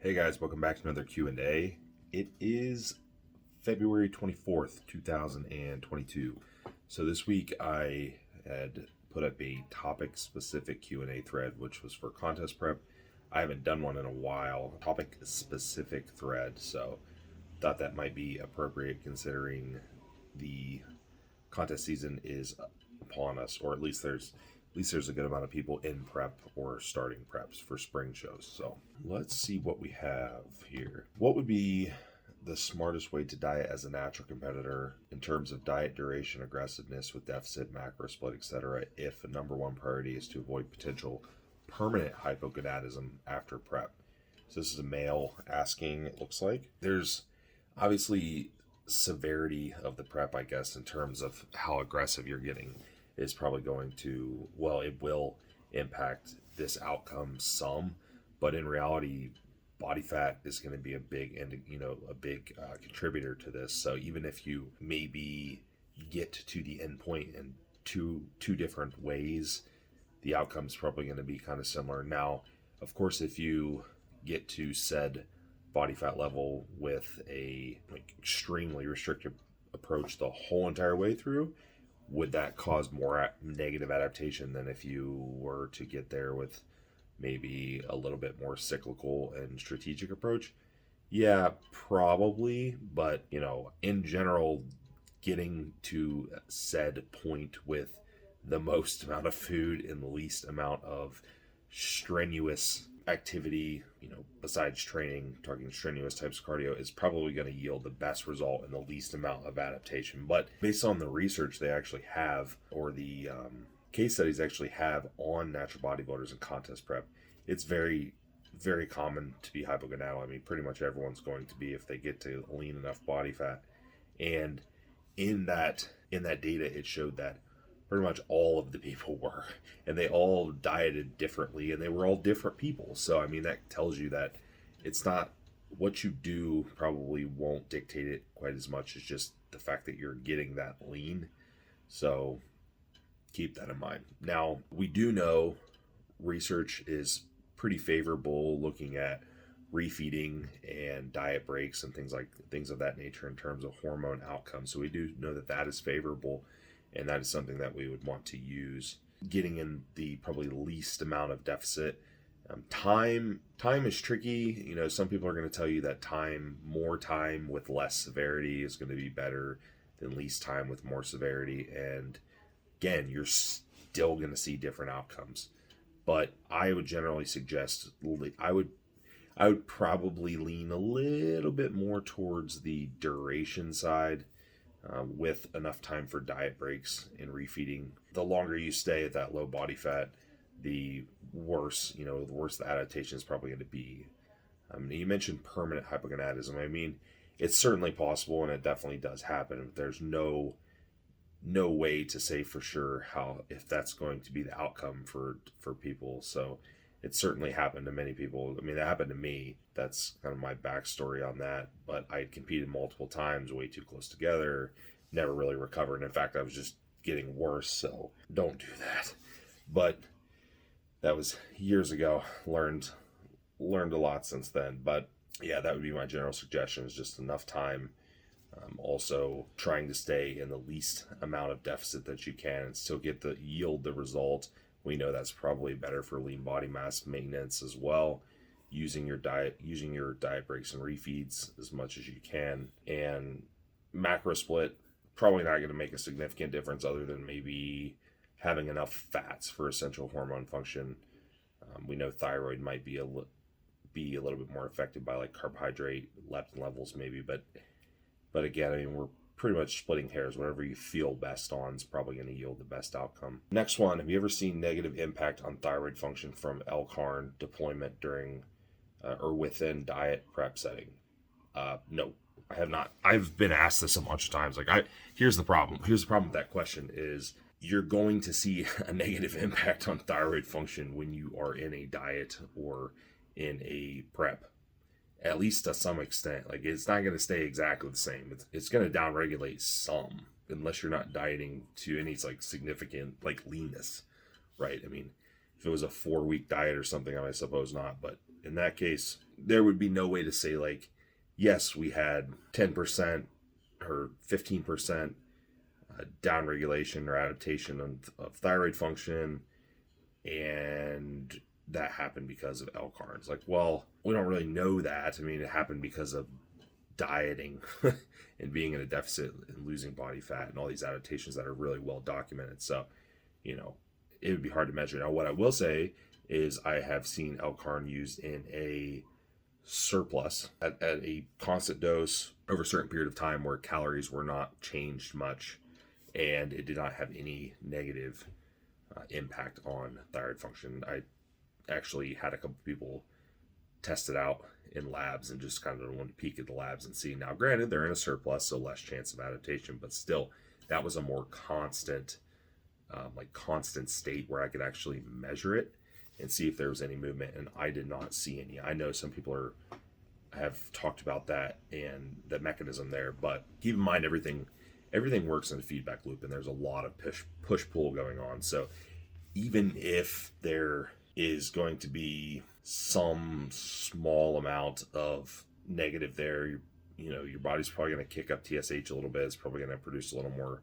Hey guys, welcome back to another Q&A. It is February 24th, 2022. So this week I had put up a topic-specific Q&A thread, which was for contest prep. I haven't done one in a while, topic-specific thread, so thought that might be appropriate considering the contest season is upon us, or at least there's a good amount of people in prep or starting preps for spring shows. So let's see what we have here. What would be the smartest way to diet as a natural competitor in terms of diet duration, aggressiveness with deficit, macro split, etc., if the number one priority is to avoid potential permanent hypogonadism after prep? So this is a male asking, it looks like. There's obviously severity of the prep, I guess, in terms of how aggressive you're getting is probably going to, well, it will impact this outcome some, but in reality, body fat is going to be a big contributor to this. So even if you maybe get to the end point in two different ways, the outcome's probably going to be kind of similar. Now, of course, if you get to said body fat level with a extremely restrictive approach the whole entire way through, would that cause more negative adaptation than if you were to get there with maybe a little bit more cyclical and strategic approach? Yeah, probably. But, in general, getting to said point with the most amount of food and the least amount of strenuous activity, besides training, talking strenuous types of cardio, is probably going to yield the best result and the least amount of adaptation. But based on the research they actually have, or the case studies actually have on natural bodybuilders and contest prep, it's very, very common to be hypogonadal. I mean, pretty much everyone's going to be if they get to lean enough body fat. And in that data, it showed that pretty much all of the people were, and they all dieted differently, and they were all different people. So I mean, that tells you that it's not what you do probably won't dictate it quite as much as just the fact that you're getting that lean. So keep that in mind. Now, we do know research is pretty favorable looking at refeeding and diet breaks and things of that nature in terms of hormone outcomes. So we do know that is favorable, and that is something that we would want to use. Getting in the probably least amount of deficit. Time is tricky. Some people are going to tell you that more time with less severity is going to be better than least time with more severity. And again, you're still going to see different outcomes. But I would generally suggest, I would probably lean a little bit more towards the duration side. With enough time for diet breaks and refeeding. The longer you stay at that low body fat, the worse the adaptation is probably going to be. You mentioned permanent hypogonadism. I mean, it's certainly possible, and it definitely does happen. There's no way to say for sure if that's going to be the outcome for people. So it certainly happened to many people. I mean, that happened to me. That's kind of my backstory on that. But I had competed multiple times, way too close together, never really recovered. In fact, I was just getting worse, so don't do that. But that was years ago. Learned a lot since then. But yeah, that would be my general suggestion, is just enough time. Also trying to stay in the least amount of deficit that you can and still yield the result. We know that's probably better for lean body mass maintenance as well. Using your diet breaks and refeeds as much as you can. And macro split, probably not going to make a significant difference other than maybe having enough fats for essential hormone function. We know thyroid might be a little bit more affected by like carbohydrate, leptin levels maybe, but again, I mean, we're pretty much splitting hairs. Whatever you feel best on is probably going to yield the best outcome. Next one, have you ever seen negative impact on thyroid function from L-Carn deployment during or within diet prep setting? No, I have not. I've been asked this a bunch of times. Here's the problem. Here's the problem with that question is you're going to see a negative impact on thyroid function when you are in a diet or in a prep. At least to some extent. It's not going to stay exactly the same. It's going to downregulate some, unless you're not dieting to any significant leanness, right? I mean, if it was a 4-week diet or something, I suppose not. But in that case, there would be no way to say like, yes, we had 10% or 15% downregulation or adaptation of thyroid function, and that happened because of L-Carns. Like, well, we don't really know that. I mean, it happened because of dieting and being in a deficit and losing body fat and all these adaptations that are really well documented. So, it would be hard to measure. Now, what I will say is I have seen L-Carn used in a surplus at a constant dose over a certain period of time where calories were not changed much, and it did not have any negative impact on thyroid function. I actually had a couple people test it out in labs and just kind of want to peek at the labs and see. Now, granted, they're in a surplus, so less chance of adaptation, but still, that was a more constant state where I could actually measure it and see if there was any movement, and I did not see any. I know some people have talked about that and the mechanism there, but keep in mind everything works in a feedback loop, and there's a lot of push-pull going on. So even if there is going to be some small amount of negative there, your body's probably going to kick up TSH a little bit. It's probably going to produce a little more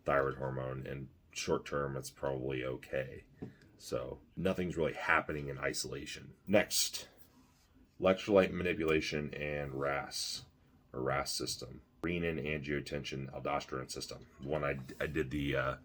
thyroid hormone, and short term it's probably okay. So nothing's really happening in isolation. Next, electrolyte manipulation and RAS system, renin angiotensin aldosterone system, one I did the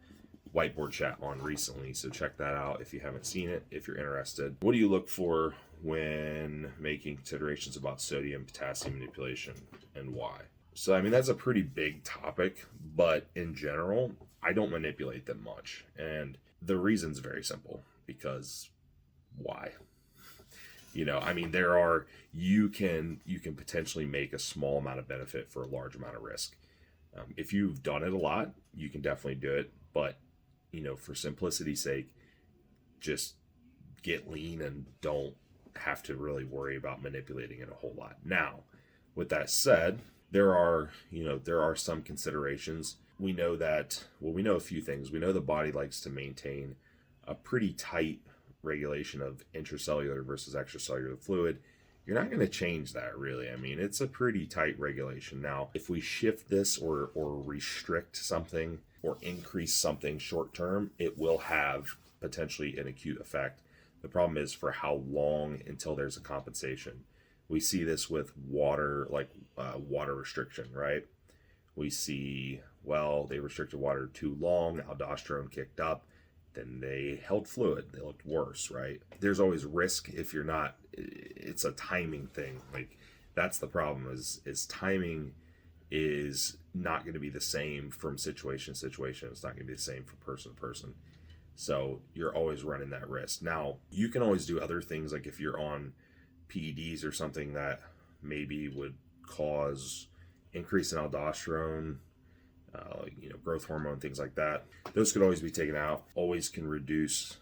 whiteboard chat on recently, so check that out if you haven't seen it, if you're interested. What do you look for when making considerations about sodium potassium manipulation, and why? So I mean, that's a pretty big topic, but in general I don't manipulate them much, and the reason's very simple, because why? I mean, you can potentially make a small amount of benefit for a large amount of risk. If you've done it a lot, you can definitely do it, but for simplicity's sake, just get lean and don't have to really worry about manipulating it a whole lot. Now, with that said, there are some considerations. We know a few things. We know the body likes to maintain a pretty tight regulation of intracellular versus extracellular fluid. You're not going to change that, really. I mean, it's a pretty tight regulation. Now, if we shift this or restrict something or increase something short term, it will have potentially an acute effect. The problem is for how long until there's a compensation. We see this with water, like water restriction, right? We see, they restricted water too long, aldosterone kicked up, then they held fluid, they looked worse, right? There's always risk if you're not. It's a timing thing. Like, that's the problem, is timing is not going to be the same from situation to situation. It's not going to be the same from person to person. So you're always running that risk. Now, you can always do other things, like if you're on PEDs or something that maybe would cause increase in aldosterone, growth hormone, things like that. Those could always be taken out. Always can reduce,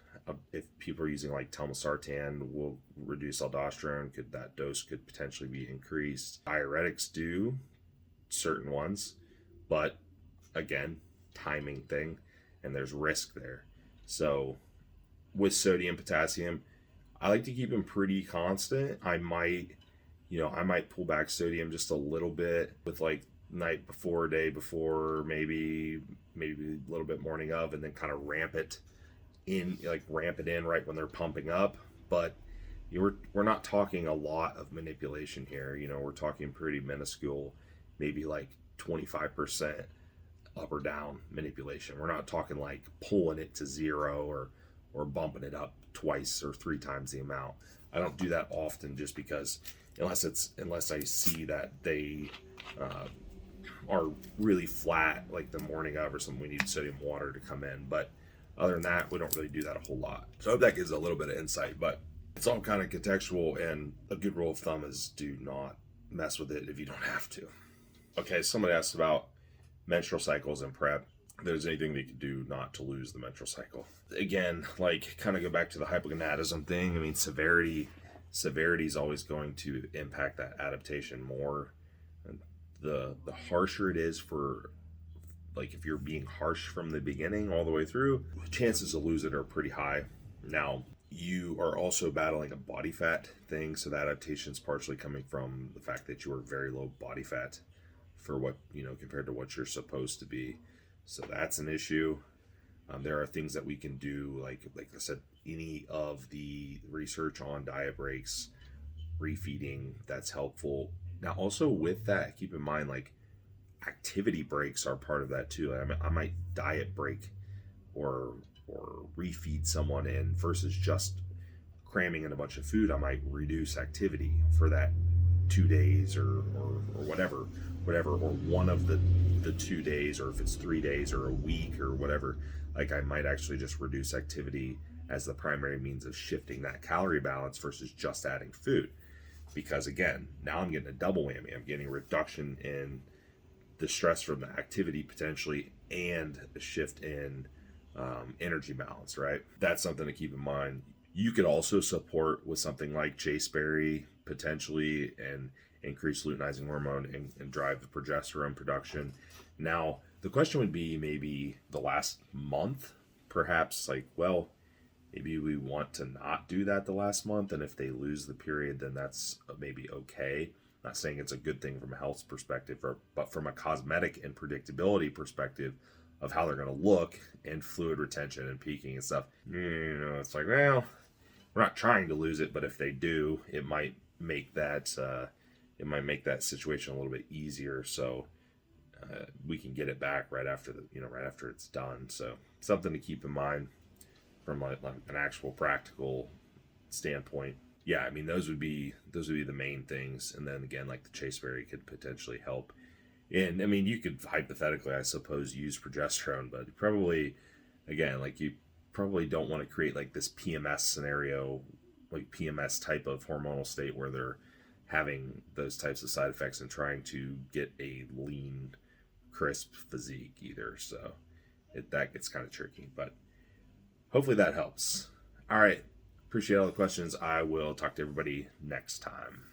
if people are using like telmisartan, will reduce aldosterone. That dose could potentially be increased. Diuretics do, certain ones, but again, timing thing, and there's risk there. So with sodium, potassium, I like to keep them pretty constant. I might pull back sodium just a little bit with like night before, day before, maybe a little bit morning of, and then kind of ramp it in right when they're pumping up. But we're not talking a lot of manipulation here. We're talking pretty minuscule, maybe like 25% up or down manipulation. We're not talking like pulling it to zero or bumping it up twice or three times the amount. I don't do that often, just because unless I see that they are really flat, like the morning of or something, we need sodium water to come in. But other than that, we don't really do that a whole lot. So I hope that gives a little bit of insight, but it's all kind of contextual, and a good rule of thumb is do not mess with it if you don't have to. Okay, somebody asked about menstrual cycles and prep. If there's anything they could do not to lose the menstrual cycle. Again, like, kind of go back to the hypogonadism thing. I mean, severity is always going to impact that adaptation more. And the harsher it is, for like, if you're being harsh from the beginning all the way through, chances to lose it are pretty high. Now, you are also battling a body fat thing. So the adaptation is partially coming from the fact that you are very low body fat for what, compared to what you're supposed to be. So that's an issue. There are things that we can do, like I said, any of the research on diet breaks, refeeding, that's helpful. Now, also with that, keep in mind, like, activity breaks are part of that too. I might diet break or refeed someone in versus just cramming in a bunch of food. I might reduce activity for that 2 days or whatever, or one of the 2 days, or if it's 3 days or a week or whatever. Like, I might actually just reduce activity as the primary means of shifting that calorie balance versus just adding food. Because again, now I'm getting a double whammy. I'm getting a reduction in the stress from the activity potentially, and a shift in energy balance, right? That's something to keep in mind. You could also support with something like chasteberry potentially, and increase luteinizing hormone and drive the progesterone production. Now, the question would be maybe the last month, perhaps, like, well, maybe we want to not do that the last month, and if they lose the period, then that's maybe okay. Not saying it's a good thing from a health perspective, but from a cosmetic and predictability perspective of how they're going to look and fluid retention and peaking and stuff, it's like, well, we're not trying to lose it, but if they do, it might make that situation a little bit easier, so we can get it back right after it's done. So something to keep in mind from like an actual practical standpoint. Yeah, I mean, those would be the main things. And then again, like, the chasteberry could potentially help. And I mean, you could hypothetically, I suppose, use progesterone, but probably, again, like, you probably don't want to create like this PMS scenario, like PMS type of hormonal state where they're having those types of side effects and trying to get a lean, crisp physique either. So that gets kind of tricky, but hopefully that helps. All right. Appreciate all the questions. I will talk to everybody next time.